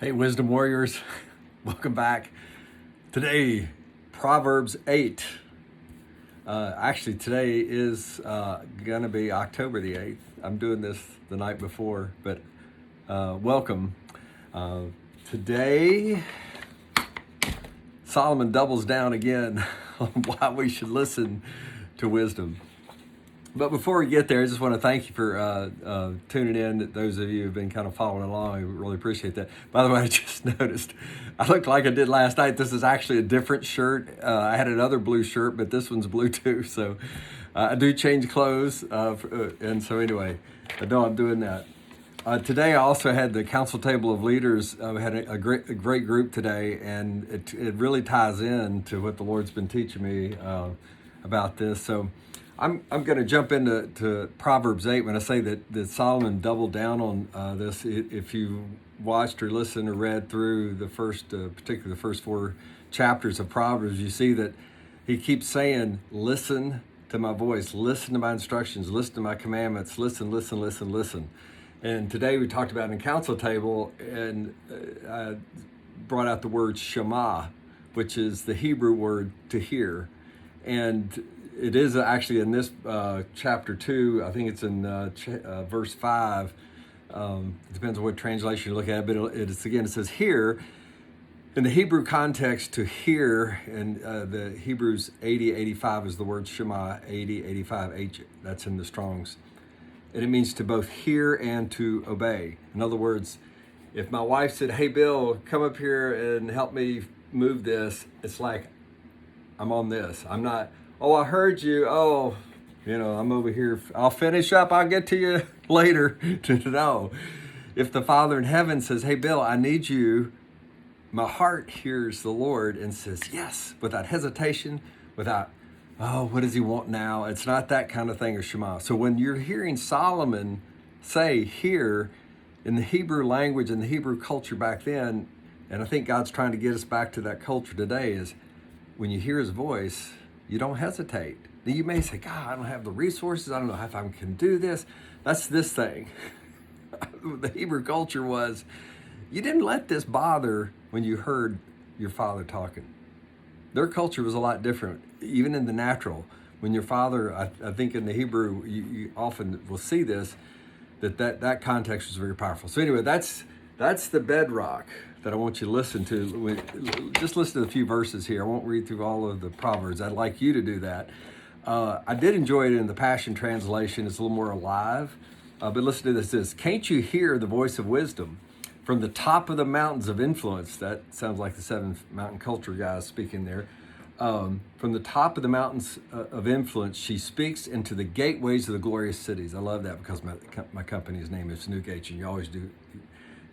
Hey, Wisdom Warriors, welcome back. Today, Proverbs 8. Actually, today is going to be October the 8th. I'm doing this the night before, but welcome. Today, Solomon doubles down again on why we should listen to wisdom. But before we get there, I just want to thank you for tuning in. Those of you who have been kind of following along, I really appreciate that. By the way, I just noticed I looked like I did last night. This is actually a different shirt. I had another blue shirt, but this one's blue too. So I do change clothes. And so anyway, I know I'm doing that. Today I also had the council table of leaders. We had a great group today, and it really ties in to what the Lord's been teaching me about this. So I'm going to jump into Proverbs 8 when I say that Solomon doubled down on this. If you watched or listened or read through the first, particularly the first 4 chapters of Proverbs, you see that he keeps saying, listen to my voice, listen to my instructions, listen to my commandments, listen. And today we talked about in the council table, and I brought out the word Shema, which is the Hebrew word to hear. And it is actually in this chapter 2, I think it's in verse 5. It depends on what translation you look at, but it says hear. In the Hebrew context, to hear, and the Hebrews 80:85 is the word Shema, 80:85, that's in the Strong's. And it means to both hear and to obey. In other words, if my wife said, hey, Bill, come up here and help me move this, it's like, I'm on this. I'm not, oh, I heard you. Oh, I'm over here. I'll finish up. I'll get to you later. No. If the Father in heaven says, hey, Bill, I need you, my heart hears the Lord and says, yes, without hesitation, without, oh, what does he want now? It's not that kind of thing of Shema. So when you're hearing Solomon say here in the Hebrew language and the Hebrew culture back then, and I think God's trying to get us back to that culture today, is when you hear his voice, you don't hesitate. Now you may say, God, I don't have the resources. I don't know if I can do this. That's this thing. The Hebrew culture was, you didn't let this bother when you heard your father talking. Their culture was a lot different, even in the natural. When your father, I think in the Hebrew, you often will see this, that context was very powerful. So anyway, that's the bedrock that I want you to listen to. Just listen to a few verses here. I won't read through all of the Proverbs. I'd like you to do that. I did enjoy it in the Passion Translation. It's a little more alive. But listen to this. Can't you hear the voice of wisdom? From the top of the mountains of influence, that sounds like the 7 mountain culture guys speaking there. From the top of the mountains of influence, she speaks into the gateways of the glorious cities. I love that because my company's name is New Gates, and you always do.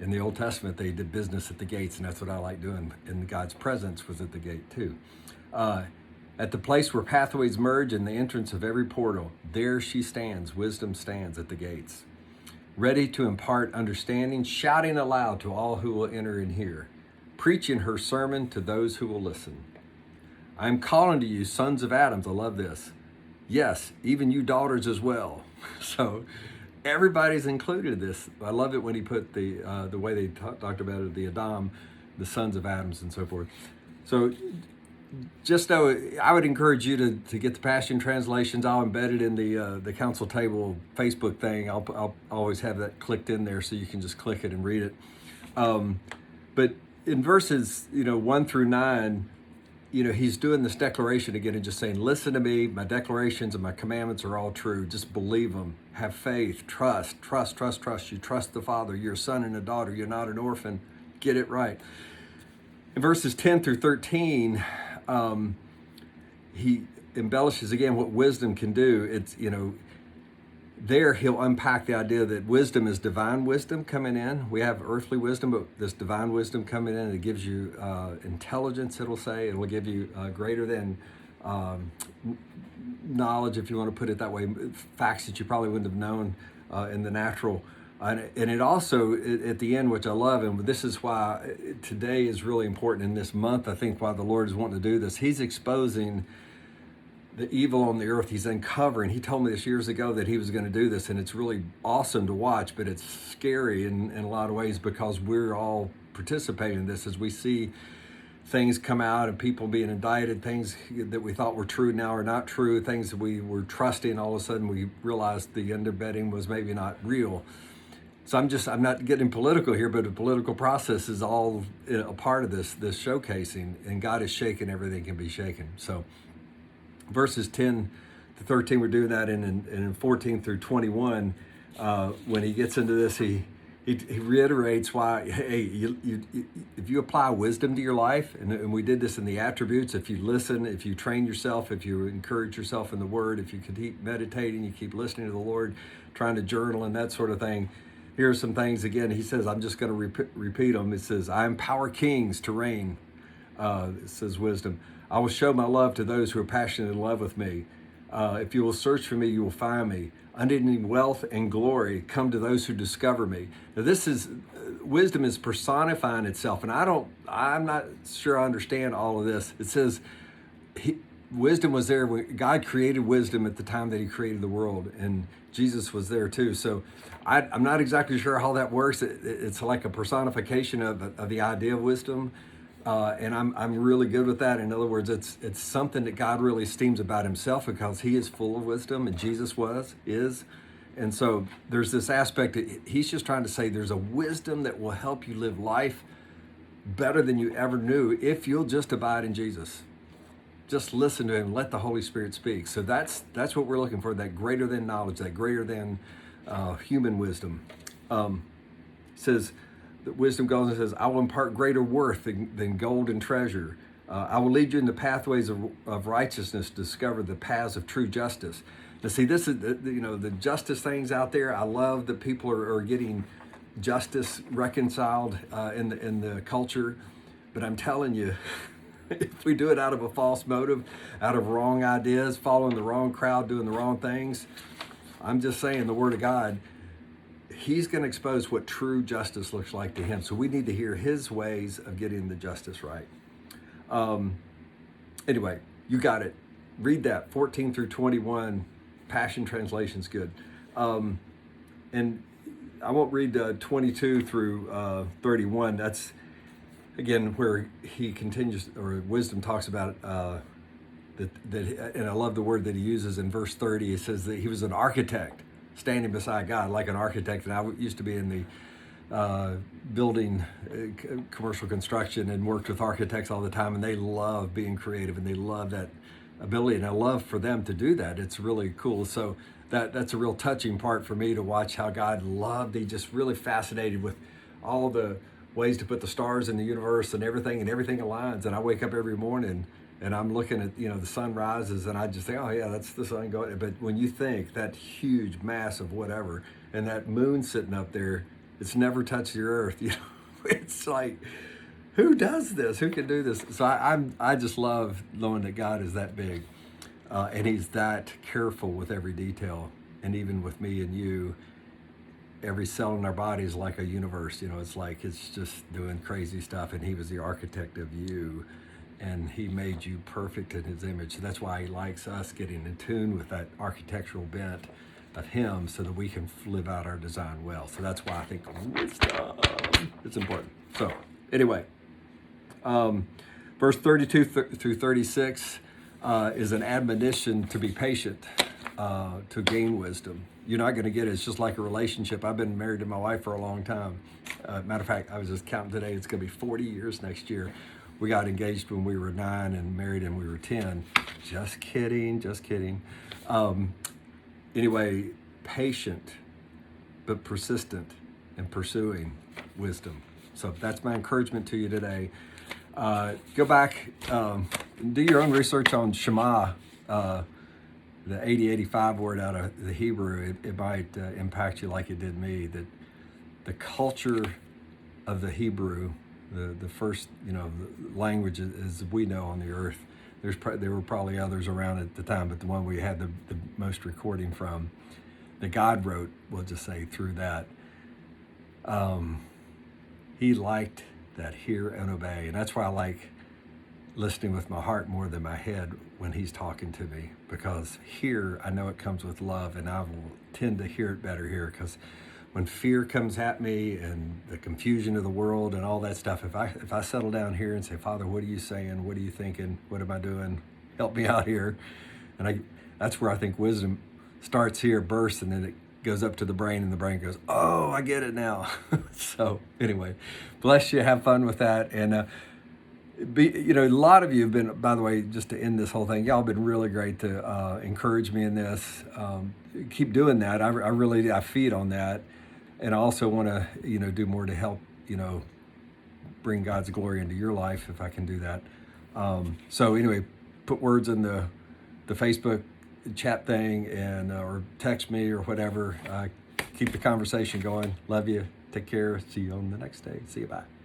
In the Old Testament, they did business at the gates, and that's what I like doing. And God's presence was at the gate too. At the place where pathways merge and the entrance of every portal, there she stands. Wisdom stands at the gates, ready to impart understanding, shouting aloud to all who will enter and hear, preaching her sermon to those who will listen. I am calling to you, sons of Adam. I love this. Yes, even you daughters as well. So everybody's included in this. I love it when he put the way they talked about it, the Adam, the sons of Adams and so forth. So just know, I would encourage you to get the Passion Translations. I'll embed it in the council table Facebook thing. I'll always have that clicked in there so you can just click it and read it. But in verses 1 through 9, he's doing this declaration again and just saying, listen to me, my declarations and my commandments are all true. Just believe them. Have faith, trust. You trust the Father. You're a son and a daughter. You're not an orphan. Get it right. In verses 10 through 13, he embellishes again what wisdom can do. It's, there he'll unpack the idea that wisdom is divine wisdom coming in. We have earthly wisdom, but this divine wisdom coming in, it gives you intelligence, it'll say. It will give you greater than knowledge, if you want to put it that way, facts that you probably wouldn't have known in the natural. And it also, at the end, which I love, and this is why today is really important in this month, I think why the Lord is wanting to do this, he's exposing the evil on the earth. He's uncovering. He told me this years ago that he was going to do this, and it's really awesome to watch, but it's scary in a lot of ways because we're all participating in this as we see things come out and people being indicted, things that we thought were true now are not true, things that we were trusting, all of a sudden we realized the underbetting was maybe not real. So I'm not getting political here, but the political process is all a part of this showcasing, and God is shaking everything can be shaken. So verses 10 to 13, we're doing that, and in 14 through 21, when he gets into this, he reiterates why, hey, if you apply wisdom to your life, and we did this in the attributes, if you listen, if you train yourself, if you encourage yourself in the Word, if you keep meditating, you keep listening to the Lord, trying to journal and that sort of thing, here are some things. Again, he says, I'm just going to repeat them. It says, I empower kings to reign. It says wisdom. I will show my love to those who are passionate in love with me. If you will search for me, you will find me. Unending wealth and glory come to those who discover me. Now, this is wisdom is personifying itself, and I'm not sure I understand all of this. It says wisdom was there when God created wisdom at the time that He created the world, and Jesus was there too. So I'm not exactly sure how that works. It's like a personification of the idea of wisdom. And I'm really good with that. In other words, it's something that God really esteems about Himself because He is full of wisdom, and Jesus is. And so there's this aspect that He's just trying to say there's a wisdom that will help you live life better than you ever knew if you'll just abide in Jesus. Just listen to Him, let the Holy Spirit speak. So that's what we're looking for, that greater than knowledge, that greater than human wisdom. It says, wisdom goes and says, I will impart greater worth than gold and treasure. I will lead you in the pathways of righteousness to discover the paths of true justice. Now, see, this is the justice things out there. I love that people are getting justice reconciled in the culture, but I'm telling you, if we do it out of a false motive, out of wrong ideas, following the wrong crowd, doing the wrong things, I'm just saying the Word of God, He's going to expose what true justice looks like to Him. So we need to hear His ways of getting the justice right. Anyway, you got it. Read that, 14 through 21. Passion Translation's good. And I won't read 22 through 31. That's, again, where he continues, or wisdom talks about that, and I love the word that he uses in verse 30. It says that he was an architect standing beside God like an architect. And I used to be in the building commercial construction and worked with architects all the time, and they love being creative and they love that ability, and I love for them to do that. It's really cool. So that's a real touching part for me to watch how God loved. He just really fascinated with all the ways to put the stars in the universe and everything aligns. And I wake up every morning and I'm looking at, the sun rises, and I just think, oh yeah, that's the sun going. But when you think that huge mass of whatever, and that moon sitting up there, it's never touched the earth. It's like, who does this? Who can do this? So I just love knowing that God is that big, and He's that careful with every detail. And even with me and you, every cell in our body is like a universe. It's like it's just doing crazy stuff. And He was the architect of you, and He made you perfect in His image. So that's why He likes us getting in tune with that architectural bent of Him, so that we can live out our design well. So that's why I think wisdom is important. So anyway. Verse 32 through 36 is an admonition to be patient, to gain wisdom. You're not going to get it. It's just like a relationship. I've been married to my wife for a long time. Matter of fact, I was just counting today. It's going to be 40 years next year. We got engaged when we were 9 and married when we were 10. Just kidding. Anyway, patient, but persistent in pursuing wisdom. So that's my encouragement to you today. Go back, do your own research on Shema, the 8085 word out of the Hebrew. It might impact you like it did me. That the culture of the Hebrew, the first language as we know on the earth. There were probably others around at the time, but the one we had the most recording from, that God wrote, we'll just say, through that. He liked that hear and obey, and that's why I like listening with my heart more than my head when he's talking to me, because here I know it comes with love, and I will tend to hear it better here, because when fear comes at me and the confusion of the world and all that stuff, if I settle down here and say, Father, what are you saying? What are you thinking? What am I doing? Help me out here. And that's where I think wisdom starts here, bursts, and then it goes up to the brain, and the brain goes, oh, I get it now. So anyway, bless you. Have fun with that. And a lot of you have been, by the way, just to end this whole thing, y'all have been really great to encourage me in this. Keep doing that. I feed on that. And I also want to, do more to help, bring God's glory into your life, if I can do that. So anyway, put words in the Facebook chat thing, and or text me or whatever. Keep the conversation going. Love you. Take care. See you on the next day. See you. Bye.